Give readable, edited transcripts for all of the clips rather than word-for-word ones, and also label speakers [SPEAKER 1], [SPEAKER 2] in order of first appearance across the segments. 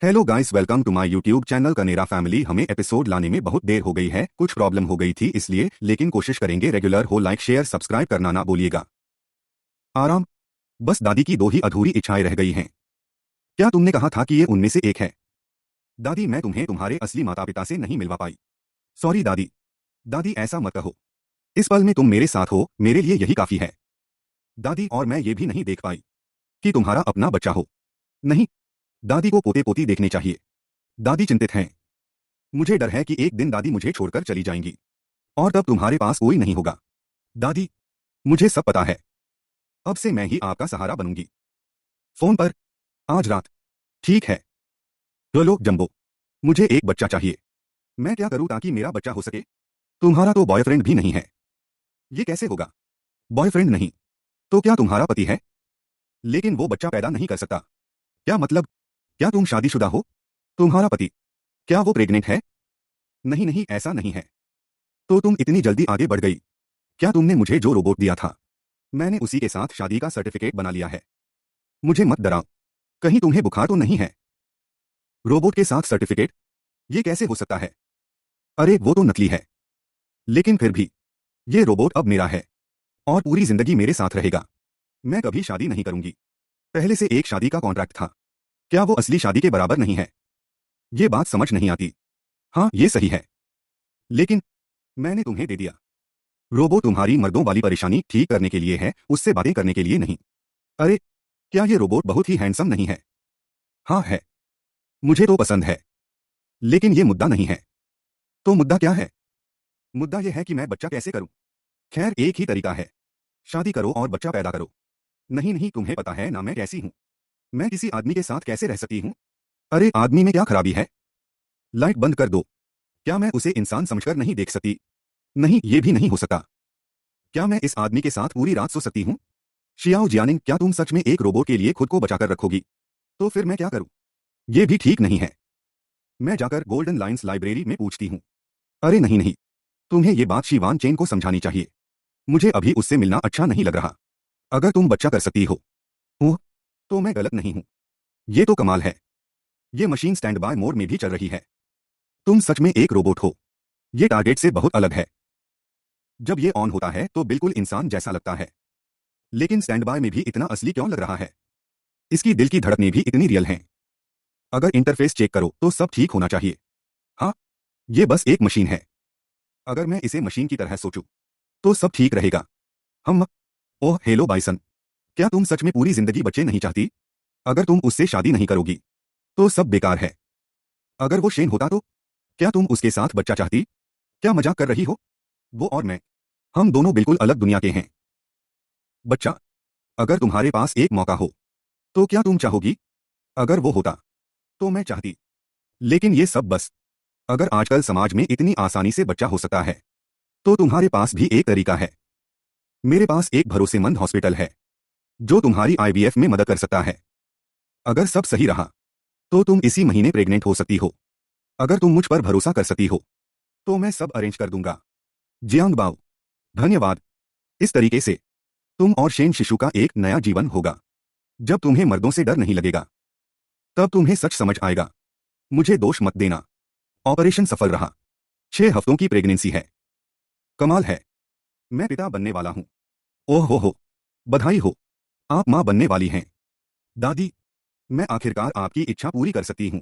[SPEAKER 1] Hello guys, welcome to my YouTube channel कनेरा family. हमें episode लाने में बहुत देर हो गई है, कुछ प्रॉब्लम हो गई थी इसलिए, लेकिन कोशिश करेंगे रेगुलर हो। लाइक शेयर सब्सक्राइब करना ना भूलिएगा। आराम। बस दादी की दो ही अधूरी इच्छाएं रह गई हैं। क्या तुमने कहा था कि ये उनमें से एक है? दादी, मैं तुम्हें तुम्हारे असली माता पिता से नहीं मिलवा पाई। सॉरी दादी। दादी, ऐसा मत कहो। इस पल में तुम मेरे साथ हो, मेरे लिए यही काफी है। दादी, और मैं ये भी नहीं देख पाई कि तुम्हारा अपना बच्चा हो। नहीं, दादी को पोते पोती देखने चाहिए। दादी चिंतित हैं। मुझे डर है कि एक दिन दादी मुझे छोड़कर चली जाएंगी और तब तुम्हारे पास कोई नहीं होगा। दादी, मुझे सब पता है। अब से मैं ही आपका सहारा बनूंगी। फोन पर। आज रात। ठीक है। चलो जंबो। मुझे एक बच्चा चाहिए। मैं क्या करूं ताकि मेरा बच्चा हो सके? तुम्हारा तो बॉयफ्रेंड भी नहीं है। ये कैसे होगा? बॉयफ्रेंड नहीं तो क्या तुम्हारा पति है? लेकिन वो बच्चा पैदा नहीं कर सकता। क्या मतलब? क्या तुम शादीशुदा हो? तुम्हारा पति, क्या वो प्रेग्नेंट है? नहीं नहीं, ऐसा नहीं है। तो तुम इतनी जल्दी आगे बढ़ गई। क्या तुमने मुझे जो रोबोट दिया था, मैंने उसी के साथ शादी का सर्टिफिकेट बना लिया है। मुझे मत डराओ। कहीं तुम्हें बुखार तो नहीं है? रोबोट के साथ सर्टिफिकेट? ये कैसे हो सकता है? अरे वो तो नकली है। लेकिन फिर भी, ये रोबोट अब मेरा है और पूरी जिंदगी मेरे साथ रहेगा। मैं कभी शादी नहीं करूंगी। पहले से एक शादी का कॉन्ट्रैक्ट था। क्या वो असली शादी के बराबर नहीं है? ये बात समझ नहीं आती। हाँ, ये सही है। लेकिन मैंने तुम्हें दे दिया। रोबोट तुम्हारी मर्दों वाली परेशानी ठीक करने के लिए है, उससे बातें करने के लिए नहीं। अरे, क्या ये रोबोट बहुत ही हैंडसम नहीं है? हाँ है। मुझे तो पसंद है। लेकिन ये मुद्दा नहीं है। तो मुद्दा क्या है? मुद्दा यह है कि मैं बच्चा कैसे करूं? खैर, एक ही तरीका है। शादी करो और बच्चा पैदा करो। नहीं नहीं, तुम्हें पता है ना मैं कैसी हूं। मैं किसी आदमी के साथ कैसे रह सकती हूं? अरे, आदमी में क्या खराबी है? लाइट बंद कर दो। क्या मैं उसे इंसान समझकर नहीं देख सकती? नहीं, ये भी नहीं हो सकता। क्या मैं इस आदमी के साथ पूरी रात सो सकती हूँ? शियाओ जियानिंग, क्या तुम सच में एक रोबोट के लिए खुद को बचाकर रखोगी? तो फिर मैं क्या करूं? ये भी ठीक नहीं है। मैं जाकर गोल्डन लाइन्स लाइब्रेरी में पूछती हूँ। अरे नहीं नहीं, तुम्हें ये बात शिवान चेन को समझानी चाहिए। मुझे अभी उससे मिलना अच्छा नहीं लग रहा। अगर तुम बच्चा कर सकती हो, ओह, तो मैं गलत नहीं हूँ। ये तो कमाल है। ये मशीन स्टैंड बाय मोड में भी चल रही है। तुम सच में एक रोबोट हो। ये टारगेट से बहुत अलग है। जब ये ऑन होता है तो बिल्कुल इंसान जैसा लगता है। लेकिन स्टैंड बाय में भी इतना असली क्यों लग रहा है? इसकी दिल की धड़कनें भी इतनी रियल हैं। अगर इंटरफेस चेक करो तो सब ठीक होना चाहिए। हाँ, ये बस एक मशीन है। अगर मैं इसे मशीन की तरह सोचूं तो सब ठीक रहेगा। हम। Oh hello bison. क्या तुम सच में पूरी जिंदगी बच्चे नहीं चाहती? अगर तुम उससे शादी नहीं करोगी तो सब बेकार है। अगर वो शेन होता तो क्या तुम उसके साथ बच्चा चाहती? क्या मजाक कर रही हो? वो और मैं, हम दोनों बिल्कुल अलग दुनिया के हैं। बच्चा, अगर तुम्हारे पास एक मौका हो तो क्या तुम चाहोगी? अगर वो होता तो मैं चाहती। लेकिन ये सब बस, अगर आजकल समाज में इतनी आसानी से बच्चा हो सकता है तो तुम्हारे पास भी एक तरीका है। मेरे पास एक भरोसेमंद हॉस्पिटल है जो तुम्हारी आईवीएफ में मदद कर सकता है। अगर सब सही रहा तो तुम इसी महीने प्रेग्नेंट हो सकती हो। अगर तुम मुझ पर भरोसा कर सकती हो तो मैं सब अरेंज कर दूंगा। जियांग बाओ, धन्यवाद। इस तरीके से तुम और शेन शिशु का एक नया जीवन होगा। जब तुम्हें मर्दों से डर नहीं लगेगा तब तुम्हें सच समझ आएगा। मुझे दोष मत देना। ऑपरेशन सफल रहा। 6 हफ्तों की प्रेगनेंसी है। कमाल है। मैं पिता बनने वाला हूं। ओह हो, बधाई हो। आप मां बनने वाली हैं। दादी, मैं आखिरकार आपकी इच्छा पूरी कर सकती हूं।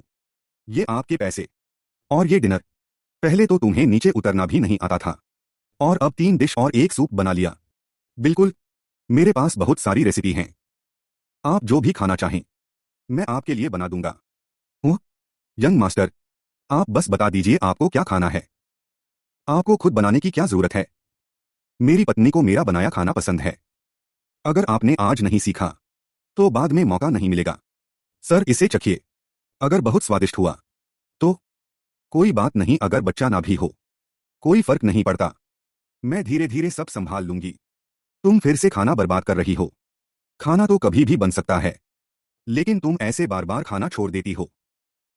[SPEAKER 1] ये आपके पैसे और ये डिनर। पहले तो तुम्हें नीचे उतरना भी नहीं आता था और अब 3 डिश और एक सूप बना लिया। बिल्कुल। मेरे पास बहुत सारी रेसिपी हैं। आप जो भी खाना चाहें मैं आपके लिए बना दूंगा। ओह, यंग मास्टर, आप बस बता दीजिए आपको क्या खाना है। आपको खुद बनाने की क्या जरूरत है? मेरी पत्नी को मेरा बनाया खाना पसंद है। अगर आपने आज नहीं सीखा तो बाद में मौका नहीं मिलेगा। सर, इसे चखिए। अगर बहुत स्वादिष्ट हुआ तो कोई बात नहीं, अगर बच्चा ना भी हो कोई फर्क नहीं पड़ता। मैं धीरे धीरे सब संभाल लूंगी। तुम फिर से खाना बर्बाद कर रही हो। खाना तो कभी भी बन सकता है, लेकिन तुम ऐसे बार बार खाना छोड़ देती हो।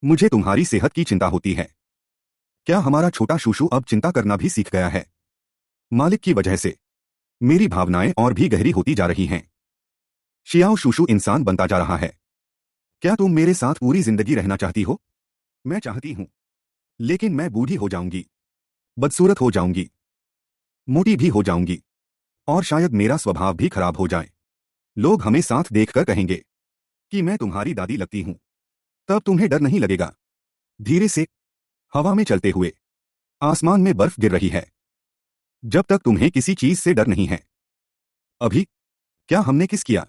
[SPEAKER 1] मुझे तुम्हारी सेहत की चिंता होती है। क्या हमारा छोटा शूशु अब चिंता करना भी सीख गया है? मालिक की वजह से मेरी भावनाएं और भी गहरी होती जा रही हैं। शियाओ शूशु इंसान बनता जा रहा है। क्या तुम मेरे साथ पूरी जिंदगी रहना चाहती हो? मैं चाहती हूं, लेकिन मैं बूढ़ी हो जाऊंगी, बदसूरत हो जाऊंगी, मोटी भी हो जाऊंगी, और शायद मेरा स्वभाव भी खराब हो जाए। लोग हमें साथ देखकर कहेंगे कि मैं तुम्हारी दादी लगती हूं। तब तुम्हें डर नहीं लगेगा। धीरे से, हवा में चलते हुए, आसमान में बर्फ गिर रही है। जब तक तुम्हें किसी चीज से डर नहीं है। अभी, क्या हमने किस किया?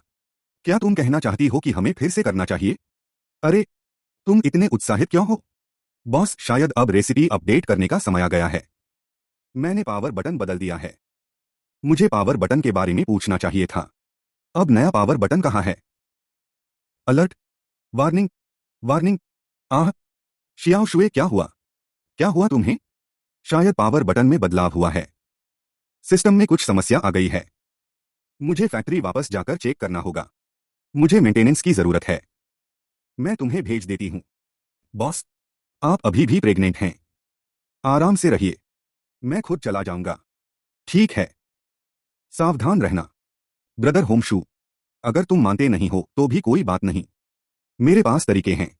[SPEAKER 1] क्या तुम कहना चाहती हो कि हमें फिर से करना चाहिए? अरे, तुम इतने उत्साहित क्यों हो? बॉस, शायद अब रेसिपी अपडेट करने का समय आ गया है। मैंने पावर बटन बदल दिया है। मुझे पावर बटन के बारे में पूछना चाहिए था। अब नया पावर बटन कहाँ है? Alert, warning, warning. आह, शियाओ शुए, क्या हुआ? क्या हुआ तुम्हें? शायद पावर बटन में बदलाव हुआ है। सिस्टम में कुछ समस्या आ गई है। मुझे फैक्ट्री वापस जाकर चेक करना होगा। मुझे मेंटेनेंस की जरूरत है। मैं तुम्हें भेज देती हूं। बॉस, आप अभी भी प्रेग्नेंट हैं। आराम से रहिए। मैं खुद चला जाऊंगा। ठीक है। सावधान रहना। ब्रदर होमशू, अगर तुम मानते नहीं हो तो भी कोई बात नहीं। मेरे पास तरीके हैं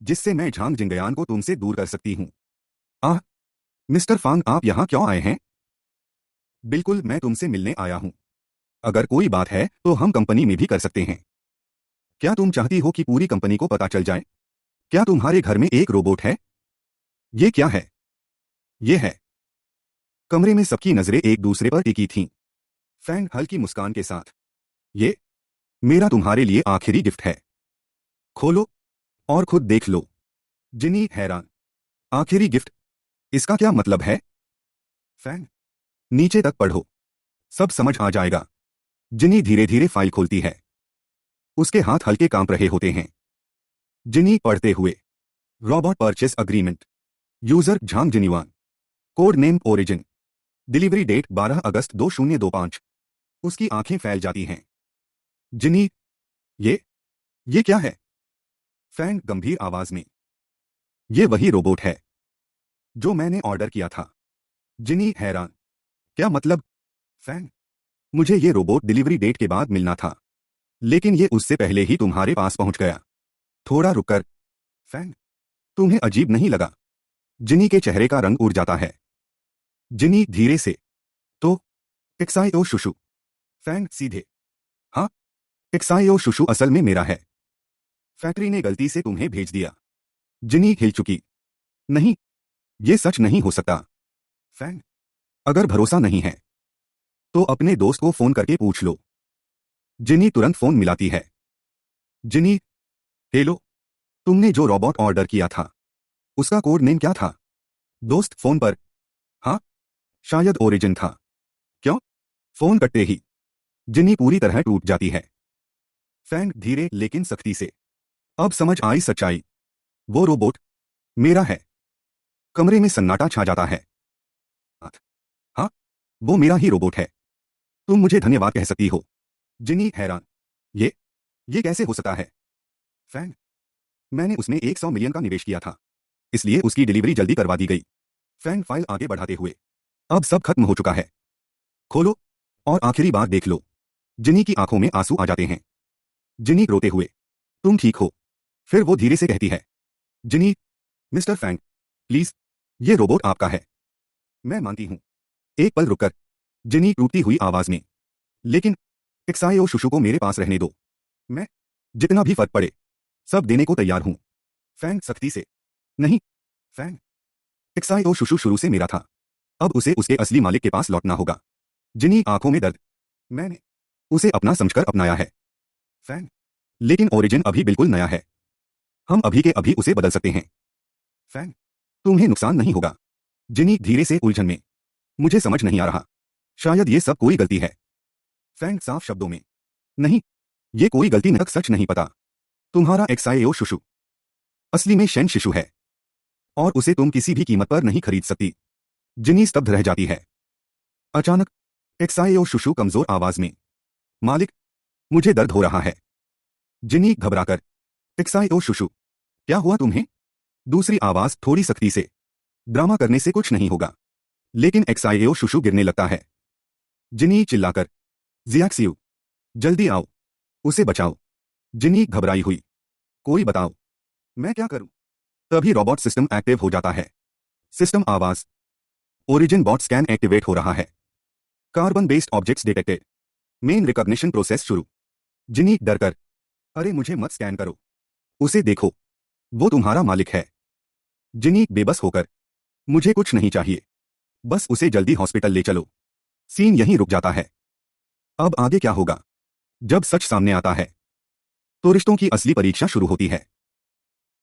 [SPEAKER 1] जिससे मैं झांग जिंगयान को तुमसे दूर कर सकती हूं। आह, मिस्टर फांग, आप यहां क्यों आए हैं? बिल्कुल, मैं तुमसे मिलने आया हूं। अगर कोई बात है तो हम कंपनी में भी कर सकते हैं। क्या तुम चाहती हो कि पूरी कंपनी को पता चल जाए? क्या तुम्हारे घर में एक रोबोट है? ये क्या है? ये है। कमरे में सबकी नजरें एक दूसरे पर टिकी थीं। फैंग हल्की मुस्कान के साथ, ये मेरा तुम्हारे लिए आखिरी गिफ्ट है। खोलो और खुद देख लो। जिनी हैरान, आखिरी गिफ्ट? इसका क्या मतलब है? फैंग, नीचे तक पढ़ो, सब समझ आ जाएगा। जिनी धीरे धीरे फाइल खोलती है। उसके हाथ हल्के कांप रहे होते हैं। जिनी पढ़ते हुए, robot purchase agreement, user Zhang जिनीवान, code name origin, delivery date 12 अगस्त 2025। उसकी आंखें फैल जाती हैं। जिनी, ये ये क्या है? फैंग गंभीर आवाज में, ये वही रोबोट है जो मैंने ऑर्डर किया था। जिनी हैरान, क्या मतलब? फैंग, मुझे ये रोबोट डिलीवरी डेट के बाद मिलना था, लेकिन ये उससे पहले ही तुम्हारे पास पहुंच गया। थोड़ा रुककर। फैंग, तुम्हें अजीब नहीं लगा? जिनी के चेहरे का रंग उड़ जाता है। जिनी धीरे से, तो टेक्साइओ शुशु। फैंग सीधे, हाँ, टेक्साइओ शुशु असल में मेरा है। फैक्ट्री ने गलती से तुम्हें भेज दिया। जिनी हिल चुकी। नहीं, ये सच नहीं हो सकता। फैंग, अगर भरोसा नहीं है तो अपने दोस्त को फोन करके पूछ लो। जिनी तुरंत फोन मिलाती है। जिनी, हेलो, तुमने जो रोबोट ऑर्डर किया था उसका कोड नेम क्या था? दोस्त फोन पर, हाँ, शायद ओरिजिन था। क्यों? फोन कटते ही जिनी पूरी तरह टूट जाती है। फैंग धीरे लेकिन सख्ती से, अब समझ आई सच्चाई। वो रोबोट मेरा है। कमरे में सन्नाटा छा जाता है। हाँ, वो मेरा ही रोबोट है। तुम मुझे धन्यवाद कह सकती हो। जिनी हैरान, ये ये कैसे हो सकता है? फैंग, मैंने उसमें 100 मिलियन का निवेश किया था, इसलिए उसकी डिलीवरी जल्दी करवा दी गई। फैंग फाइल आगे बढ़ाते हुए, अब सब खत्म हो चुका है। खोलो और आखिरी बार देख लो। जिनी की आंखों में आंसू आ जाते हैं। जिनी रोते हुए, तुम ठीक हो? फिर वो धीरे से कहती है, जिनी, मिस्टर फैंग, प्लीज, ये रोबोट आपका है। मैं मानती हूं। एक पल रुककर, जिनी टूटती हुई आवाज में, लेकिन टेक्साइओ शुशु को मेरे पास रहने दो। मैं जितना भी फर्क पड़े सब देने को तैयार हूं। फैंग सख्ती से, नहीं। फैंग, टेक्साइओ शुशु शुरू से मेरा था। अब उसे उसके असली मालिक के पास लौटना होगा। जिनी आंखों में दर्द, मैंने उसे अपना समझकर अपनाया है। फैंग, लेकिन ओरिजिन अभी बिल्कुल नया है। हम अभी के अभी उसे बदल सकते हैं। फैंग, तुम्हें नुकसान नहीं होगा। जिनी धीरे से उलझन में, मुझे समझ नहीं आ रहा। शायद ये सब कोई गलती है। फैंग साफ शब्दों में, नहीं, ये कोई गलती नहीं। सच नहीं पता। तुम्हारा एक्साएओ शुशु असली में शेन शिशु है और उसे तुम किसी भी कीमत पर नहीं खरीद सकती। जिनी स्तब्ध रह जाती है। अचानक एक्साएओ शुशु कमजोर आवाज में, मालिक, मुझे दर्द हो रहा है। जिनी घबराकर, एक्साएओ शुशु, क्या हुआ तुम्हें? दूसरी आवाज थोड़ी सख्ती से, ड्रामा करने से कुछ नहीं होगा। लेकिन एक्साएओ शुशु गिरने लगता है। जिनी चिल्लाकर, जियाक्सियू, जल्दी आओ, उसे बचाओ। जिनी घबराई हुई, कोई बताओ, मैं क्या करूं? तभी रोबोट सिस्टम एक्टिव हो जाता है। सिस्टम आवाज। ओरिजिन बॉट स्कैन एक्टिवेट हो रहा है। Carbon based objects detected. Main recognition process शुरू। जिनी डर कर, अरे मुझे मत स्कैन करो, उसे देखो, वो तुम्हारा मालिक है। जिनी बेबस होकर, मुझे कुछ नहीं चाहिए, बस उसे जल्दी हॉस्पिटल ले चलो। सीन यहीं रुक जाता है। अब आगे क्या होगा? जब सच सामने आता है तो रिश्तों की असली परीक्षा शुरू होती है।